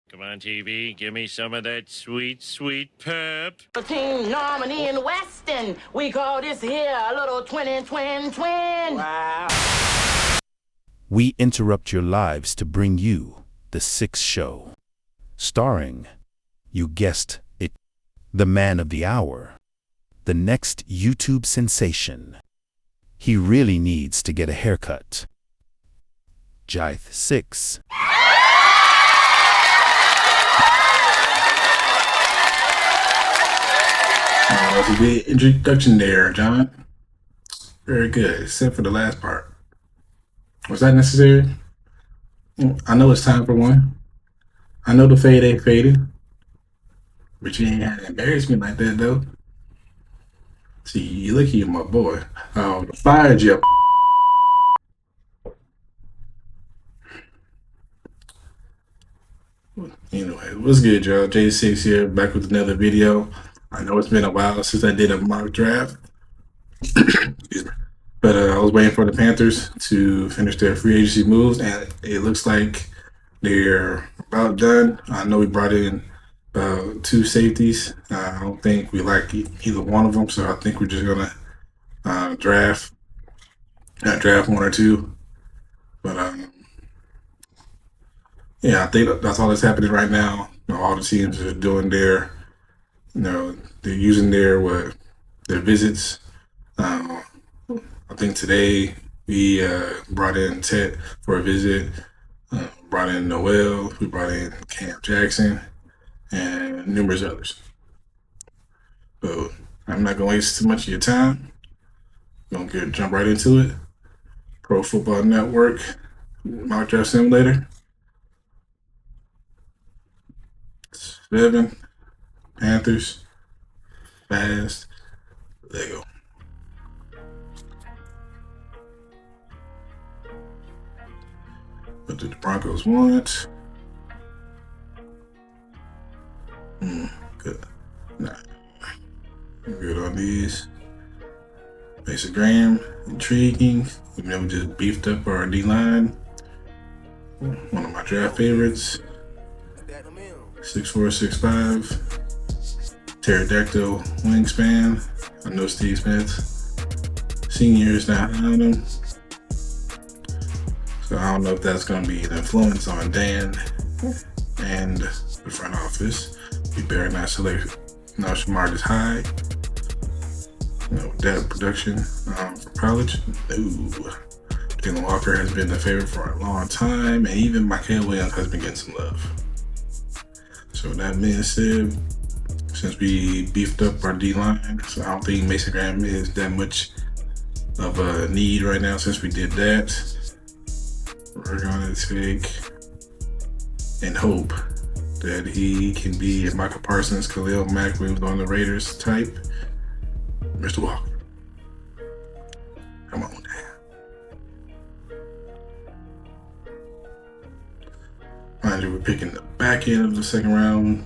Come on, TV, give me some of that sweet, sweet pep. Team Normandy and Weston. We call this here a little twin. Wow. We interrupt your lives to bring you The Six Show. Starring, you guessed it, the man of the hour, the next YouTube sensation. He really needs to get a haircut. Jith 6. That was a good introduction there, John. Very good, except for the last part. Was that necessary? I know it's time for one. I know the fade ain't faded. But you ain't had to embarrass me like that, though. See, you look here, my boy. Fired you. Anyway, what's good, y'all? J6 here, back with another video. I know it's been a while since I did a mock draft. Excuse me. But I was waiting for the Panthers to finish their free agency moves, and it looks like they're about done. I know we brought in two safeties. I don't think we like either one of them, so I think we're just gonna draft one or two. But yeah, I think that's all that's happening right now. All the teams are doing their, they're using their visits. I think today we brought in Ted for a visit, brought in Noel, we brought in Cam Jackson, and numerous others. So I'm not going to waste too much of your time. I'm going to jump right into it. Pro Football Network, Mock Draft Simulator. 7, Panthers, fast, there you go. What did the Broncos want? Good. Nah. I'm good on these. Mason Graham, intriguing. We just beefed up our D-line. One of my draft favorites. 6'4", 6'5". Pterodactyl wingspan. I know Steve Smith. Senior is not on him. So I don't know if that's going to be an influence on Dan and the front office. We better not select Shamar is high. That production for college. Ooh. Jalen Walker has been the favorite for a long time, and even Michael Williams has been getting some love. So that being said, since we beefed up our D-line, so I don't think Mason Graham is that much of a need right now since we did that. We're going to take and hope that he can be a Michael Parsons, Khalil Mack, we was on the Raiders type. Mr. Walker. Come on now. Mind you, we're picking the back end of the second round.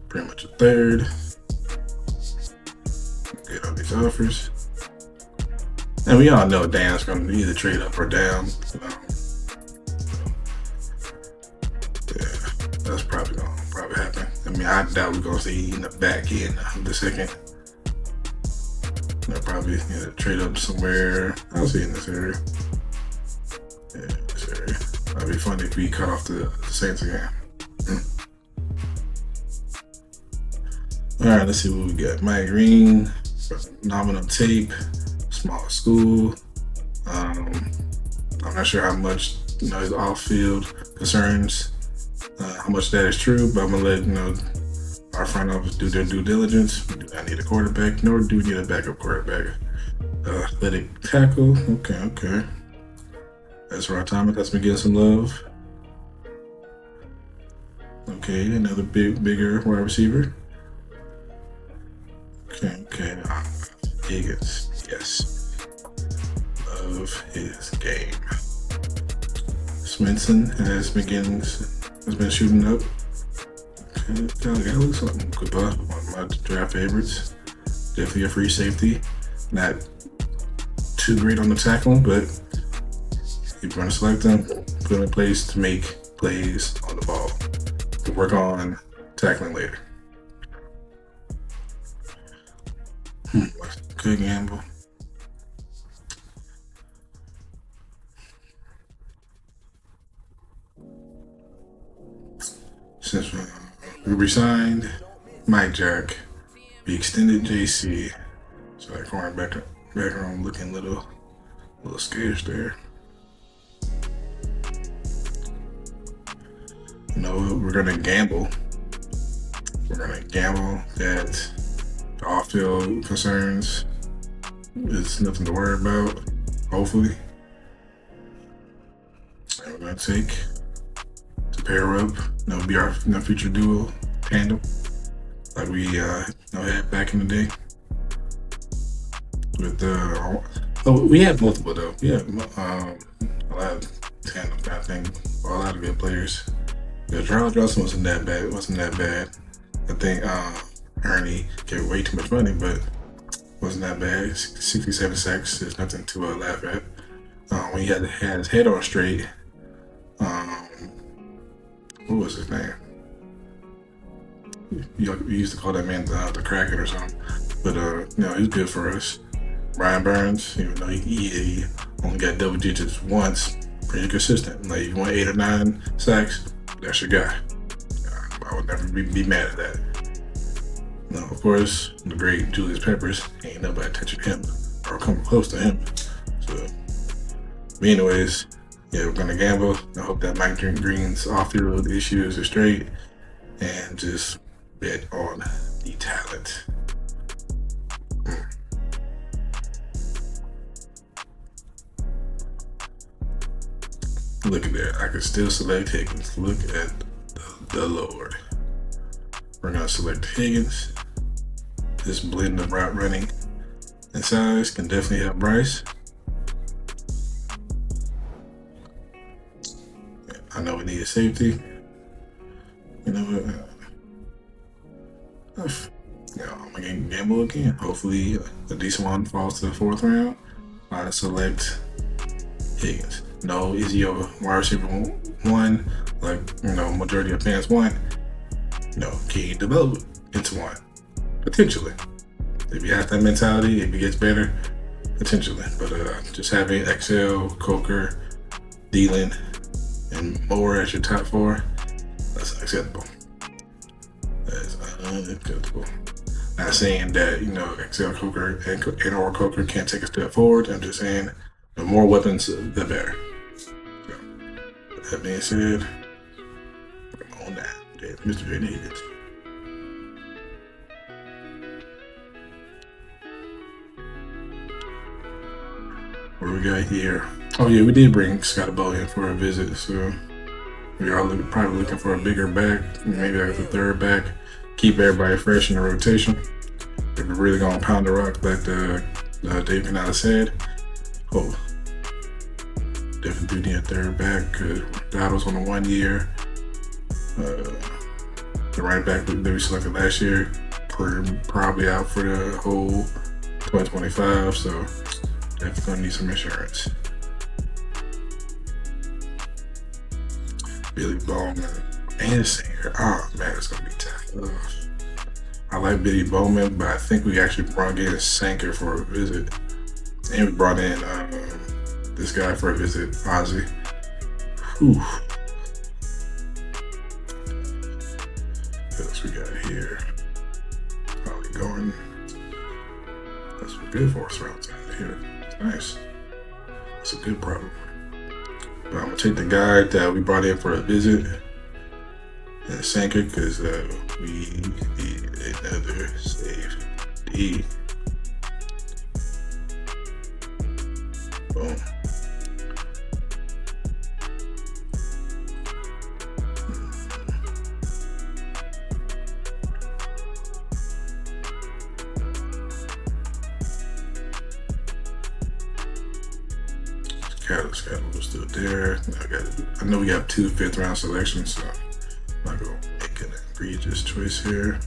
Pretty much a third. Get all these offers. And we all know Dan's going to either trade up or down. Yeah, that's probably going to happen. I mean, I doubt we're going to see in the back end of the second. They'll probably trade up somewhere. I'll see in this area. Yeah, this area. That'd be funny if we cut off the Saints again. All right, let's see what we got. Mike Green, nominal tape, small school. I'm not sure how much his off-field concerns, how much that is true, but I'm gonna let our front office do their due diligence. We do not need a quarterback, nor do we need a backup quarterback. Athletic tackle. Okay. That's right, Thomas. That's been getting some love. Okay, another bigger wide receiver. Okay. Higgins. Yes. Love his game. Swenson has been shooting up. Okay, that looks something good. One of my draft favorites. Definitely a free safety. Not too great on the tackling, but you're going to select them, put them in place to make plays on the ball. can work on tackling later. Good gamble. Since we resigned Mike Jack, we extended JC. So that cornerback background looking a little scarce there. No, we're gonna gamble. We're gonna gamble that the off-field concerns is nothing to worry about. Hopefully, and we're gonna take to pair up. Be our future duo tandem, like we had back in the day. With we had multiple though. We had a lot of tandem kind of thing. A lot of good players. Yeah, Charles Johnson wasn't that bad. I think Ernie gave way too much money, but wasn't that bad. 67 sacks is nothing to laugh at. When he had his head on straight. What was his name? We used to call that man the Kraken or something. But he's good for us. Brian Burns, even though he only got double digits once, pretty consistent. Like, you want 8 or 9 sacks, that's your guy. I would never be mad at that. Now, of course, the great Julius Peppers, ain't nobody touching him or coming close to him. So, but anyways, yeah, we're gonna gamble. I hope that Mike Green's off-field issues are straight, and just bet on the talent. Look at that. I can still select Higgins. Look at the Lord. We're gonna select Higgins. This blend of route running and size can definitely help Bryce. I know we need a safety. You know what? I'm gonna gamble again. Hopefully, a decent one falls to the 4th round. I select Higgins. No, is he a wide receiver 1? Like, majority of fans want? No, can he develop into one? Potentially. If you have that mentality, if he gets better, potentially. But just having XL, Coker, Thielen, and Moore as your top 4, that's unacceptable. That's unacceptable. Not saying that, XL, Coker, and or Coker can't take a step forward. I'm just saying the more weapons, the better. So, with that being said, we're on that. Mr. J. Higgins. What do we got here? Oh yeah, we did bring Scott Bow in for a visit, so we are probably looking for a bigger back, maybe like the 3rd back. Keep everybody fresh in the rotation. If we're really gonna pound the rock, like Dave Canales said, definitely do need a 3rd back. Because Dowdle's on a 1 year. The right back that we selected last year, probably out for the whole 2025, so definitely gonna need some insurance. Billy Bowman and Singer. Oh man, it's gonna be tough. I like Billy Bowman, but I think we actually brought in Sanker for a visit, and we brought in this guy for a visit, Ozzy. Whew. What else we got here? Probably going. That's some good force routes out here. It's nice. It's a good problem. But I'm gonna take the guy that we brought in for a visit and Sanker because we need another safety. Boom. Scott was still there. I know we have 2 5th round selections, so I'm not gonna make an egregious choice here.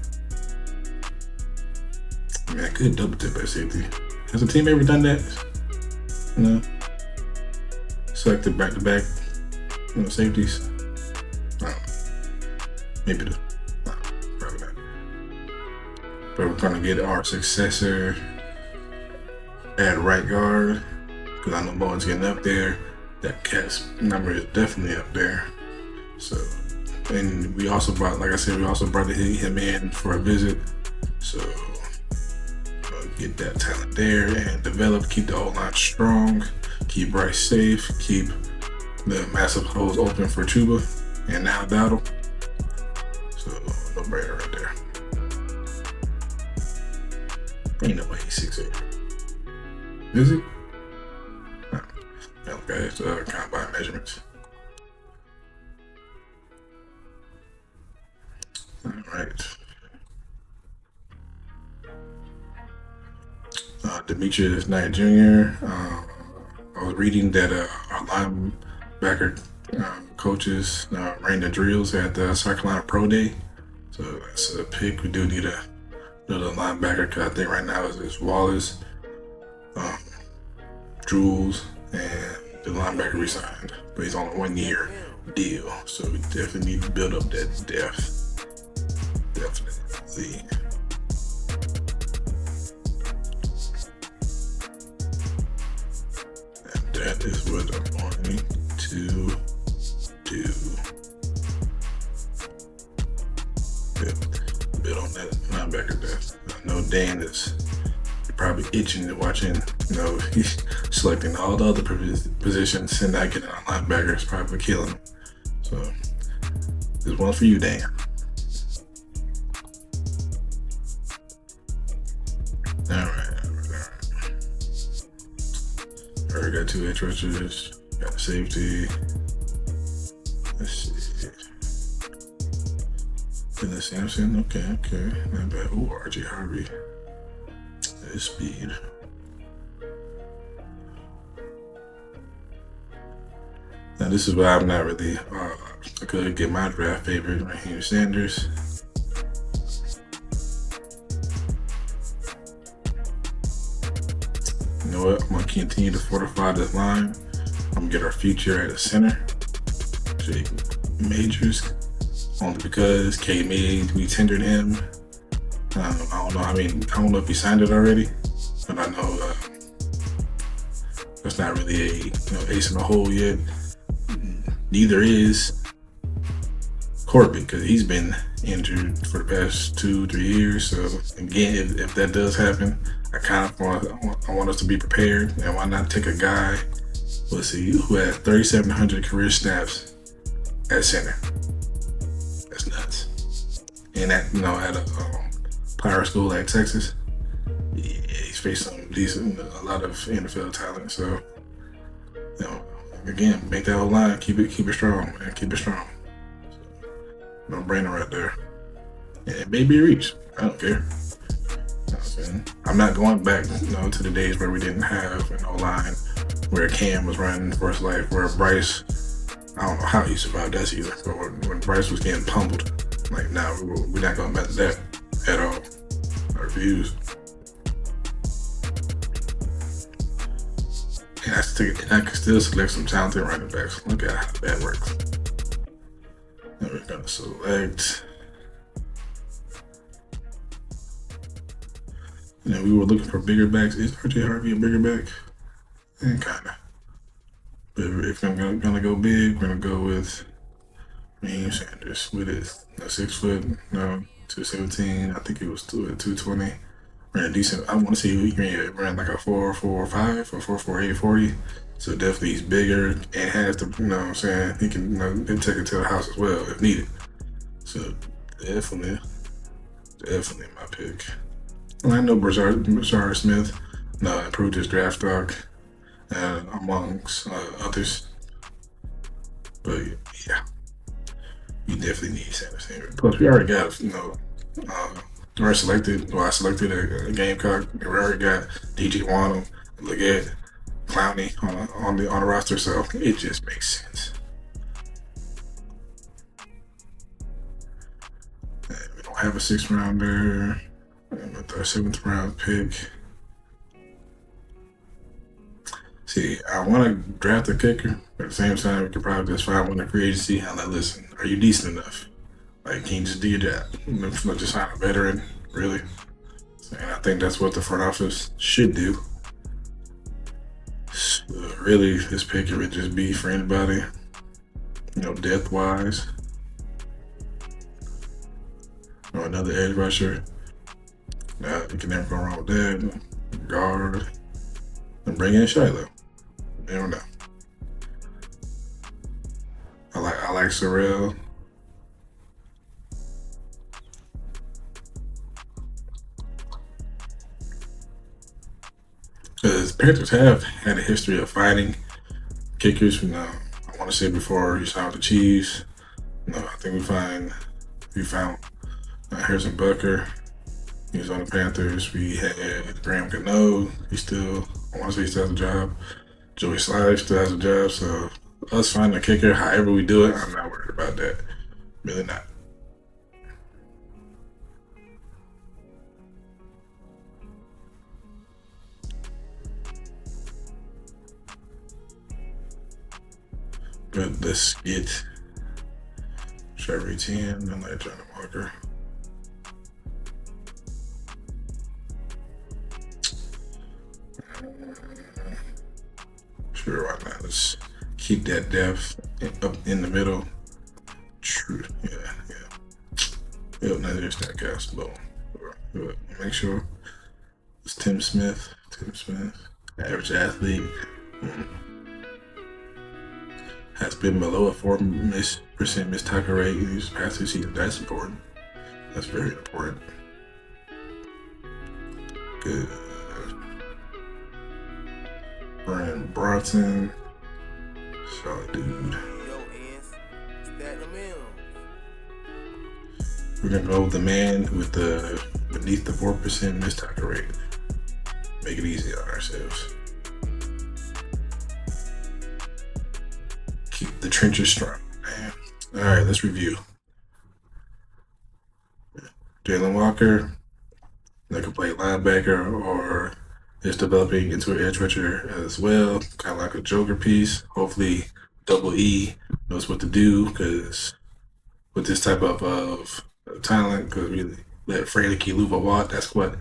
Man, good double tip at safety. Has a team ever done that? Selected back to back, safeties. Maybe the probably not. But we're gonna get our successor at right guard because I know Bowen's getting up there. That cat's number is definitely up there. So, and we also brought, like I said, we also brought him in for a visit. So, get that talent there and develop, keep the O-line strong, keep Bryce safe, keep the massive holes open for Chuba and now Dowdle. So, no brainer right there. Ain't no way he's 6'8". Is he? No. Okay, it's combine measurements. All right. Demetrius Knight Jr. I was reading that our linebacker coaches ran the drills at the South Carolina Pro Day. So that's a pick. We do need another linebacker because I think right now it's Wallace, Jules, and the linebacker resigned. But he's on a 1-year deal. So we definitely need to build up that depth. Definitely. That is what I'm going to do. Build on that linebacker depth. I know Dan is probably itching to watching, he's selecting all the other positions and not getting on linebacker is probably killing him. So, this one's for you, Dan. All right. Already got 2 edge rushers, got a safety. Let's see. Phyllis Sampson, okay. Not bad. Ooh, RJ Harvey. His speed. Now this is why I'm not really, I could get my draft favorite, Raheem Sanders. You know what? I'm going to continue to fortify this line. I'm going to get our future at a center. Jake Majors. Only because K Mays, we tendered him. I don't know. I don't know if he signed it already. But I know that's not really a ace in the hole yet. Neither is Corbin because he's been injured for the past 2-3 years. So again, if that does happen, I kind of want us to be prepared. And why not take a guy, let's see, who had 3,700 career snaps at center? That's nuts. And at at a power school like Texas, yeah, he's faced some a lot of NFL talent. So again, make that whole line, keep it strong, man. Keep it strong. No brainer right there. And it may be a reach. I don't care. I'm not going back, to the days where we didn't have an O-line, where Cam was running for his life, where Bryce, I don't know how he survived that season, but when Bryce was getting pummeled, like now we're not going to mess that at all. I refuse. And I can still select some talented running backs. Look at how that works. And we're going to select. We were looking for bigger backs. Is RJ Harvey a bigger back? And kind of. But if I'm gonna go big, we're gonna go with Raheem Sanders with his 6 foot, 217. I think it was 220. Ran a decent. I want to see if he ran like a 4.45 or 4.48 40. So definitely he's bigger and has the, he can take it to the house as well if needed. So definitely my pick. I know Brashard Smith improved his draft stock amongst others. But yeah, you definitely need Sanders. Plus, we already got, I selected a Gamecock. We already got DJ Wano, Leggett, Clowney on the roster, so it just makes sense. And we don't have a 6th rounder. And with our 7th round pick. See, I want to draft a kicker, but at the same time, we could probably just find one in free agency. I'm like, listen, are you decent enough? Like, can you just do your job? Not just sign a veteran, really. And I think that's what the front office should do. Really, this pick would just be for anybody, depth-wise. Or another edge rusher. You can never go wrong with that. Guard. And bring in Shiloh. You don't know. I like Sorrell. Because Panthers have had a history of fighting kickers. I want to say before he signed with the Chiefs. I think we found Harrison Butker. He was on the Panthers. We had Graham Gano. I want to say he still has a job. Joey Slide still has a job. So us finding a kicker, however we do it, I'm not worried about that. Really not. But let's get Trevor 10 and like Johnny Walker. Sure, why not? Let's keep that depth up in the middle. True, yeah. Yep, now there's that cast low. Make sure it's Tim Smith. Average athlete. Has been below a 4% missed tackle rate in these past 2 seasons. That's important. That's very important. Good. Brian Bronson. Solid dude. We're gonna go with the man with the beneath the 4% missed tackle rate. Make it easy on ourselves. Keep the trenches strong, man. All right, let's review. Jalen Walker, that can play linebacker or is developing into an edge rusher as well, kind of like a joker piece. Hopefully, Double E knows what to do because with this type of talent, because we let Frankie Luva walk. That's what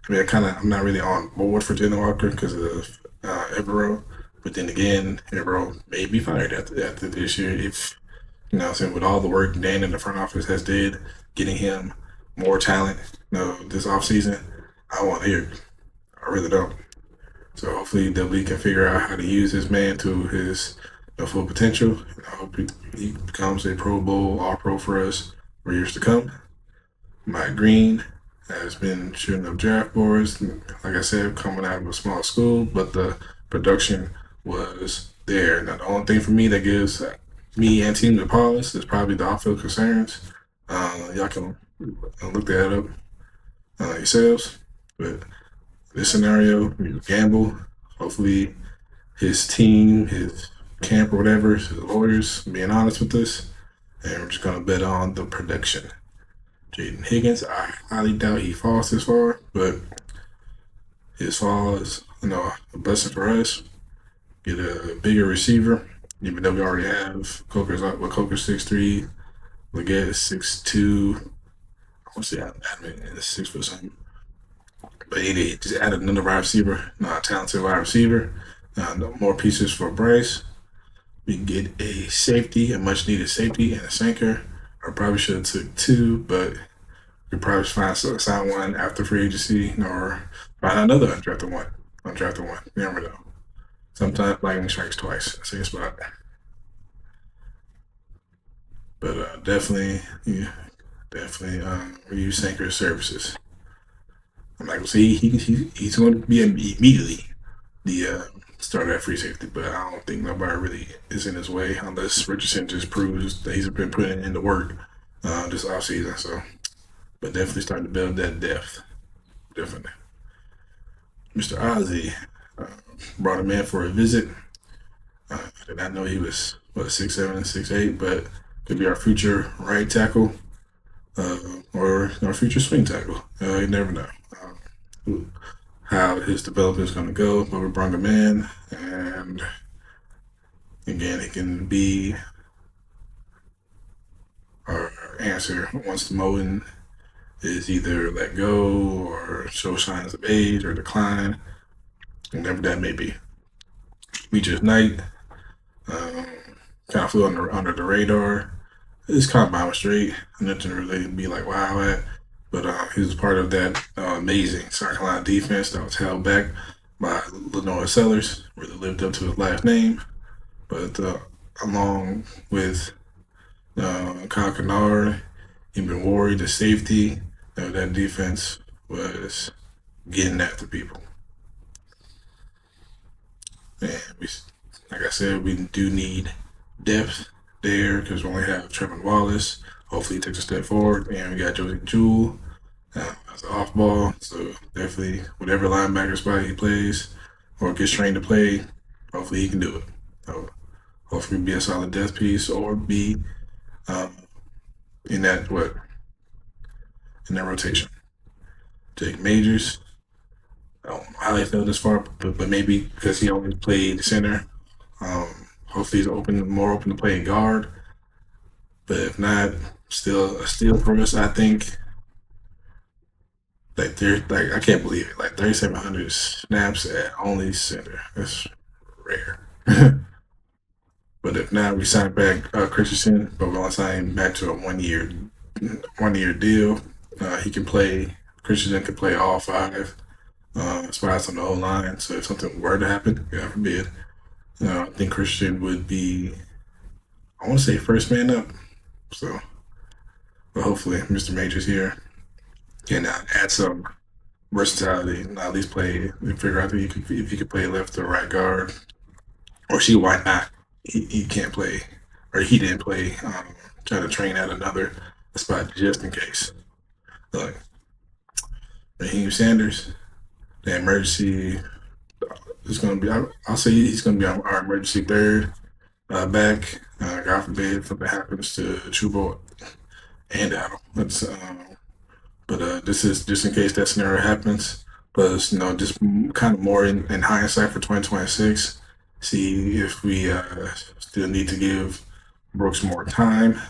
I'm not really on board for Jalen Walker because of Evero. But then again, Evero may be fired after this year if, with all the work Dan in the front office has did, getting him more talent, this offseason, I want to hear it. I really don't. So hopefully W can figure out how to use this man to his full potential. I hope he becomes a Pro Bowl, All-Pro for us for years to come. Mike Green has been shooting up draft boards. Like I said, coming out of a small school, but the production was there. Now, the only thing for me that gives me and team the pause is probably the off-field concerns. Y'all can look that up yourselves. But this scenario, you gamble. Hopefully, his team, his camp or whatever, his lawyers, being honest with us, and we're just gonna bet on the production. Jaden Higgins, I highly doubt he falls this far, but his fall is, a blessing for us. Get a bigger receiver, even though we already have Coker's 6'3", Leggett is 6'2". I want to say I'm 6 foot something. But he just added another wide receiver, talented wide receiver. More pieces for Bryce. We can get a safety, a much needed safety, and a sinker. I probably should have took 2, but we probably sign one after free agency, or find another undrafted one. You never know. Sometimes lightning strikes twice. Same spot. But definitely we use sinker services. I'm not gonna say he's going to be immediately the starter at free safety, but I don't think nobody really is in his way unless Richardson just proves that he's been putting in the work this offseason. So, but definitely starting to build that depth. Definitely. Mr. Ozzie brought him in for a visit. I did not know he was 6'7", 6'8", but could be our future right tackle or our future swing tackle. You never know how his development is going to go, but we brought him in, and again, he can be our answer once Moten is either let go or show signs of age or decline, whatever that may be. Meteor's Knight kind of flew under the radar. It's kind of by straight. Nothing to really be like wow at, but he was part of that amazing South Carolina defense that was held back by Lenoir Sellers, really lived up to his last name. But along with Kyle Kennard, even Ward, the safety, that defense was getting after people. And like I said, we do need depth there because we only have Trevor Wallace. Hopefully he takes a step forward. And we got Josie Jewell as an off ball. So definitely whatever linebacker spot he plays or gets trained to play, hopefully he can do it. So hopefully be a solid depth piece or be in that rotation. Jake Majors. I don't know how they fell this far, but maybe because he only played center. Hopefully he's more open to play guard. But if not, still a steal for us, I think. I can't believe it. Like 3,700 snaps at only center. That's rare. But if not, we sign back Christensen, but we'll sign him back to a one-year deal. He can play. Christensen can play all 5 spots on the whole line. So if something were to happen, God forbid, I think Christian would be, I want to say, first man up. So, but hopefully Mr. Majors here can add some versatility and at least figure out if he could play left or right guard. Or why not? He can't play, or he didn't play, try to train at another spot just in case. Look, Raheem Sanders, the emergency is going to be, I'll say he's going to be our emergency third back. God forbid if something happens to Chuba and Adam. But this is just in case that scenario happens. Plus, just kind of more in hindsight for 2026. See if we still need to give Brooks more time.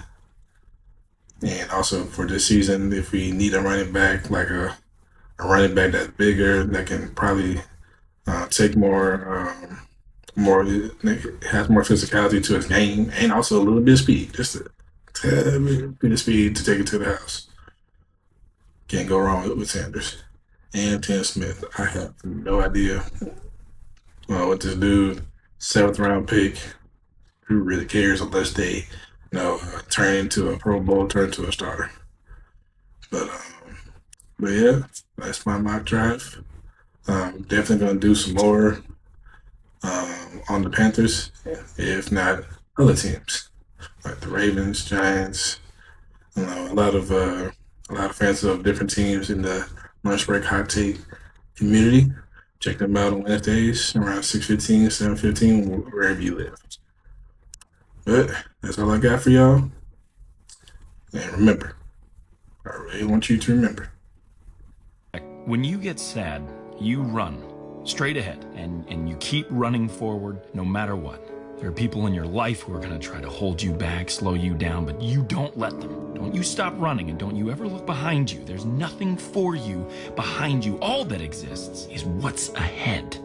And also for this season, if we need a running back, like a running back that's bigger, that can probably take has more physicality to his game, and also a little bit of speed, just a bit of speed to take it to the house. Can't go wrong with Sanders. And Tim Smith. I have no idea what this dude, 7th round pick, who really cares unless they turn into a Pro Bowl, turn into a starter. But yeah, that's my mock draft. Definitely gonna do some more on the Panthers, if not other teams like the Ravens, Giants. A lot of fans of different teams in the lunch break hot take community. Check them out on Wednesdays around 6:15, 7:15, wherever you live. But that's all I got for y'all. And remember, I really want you to remember. When you get sad, you run straight ahead and you keep running forward no matter what. There are people in your life who are going to try to hold you back, slow you down, but you don't let them. Don't you stop running, and don't you ever look behind you. There's nothing for you behind you. All that exists is what's ahead.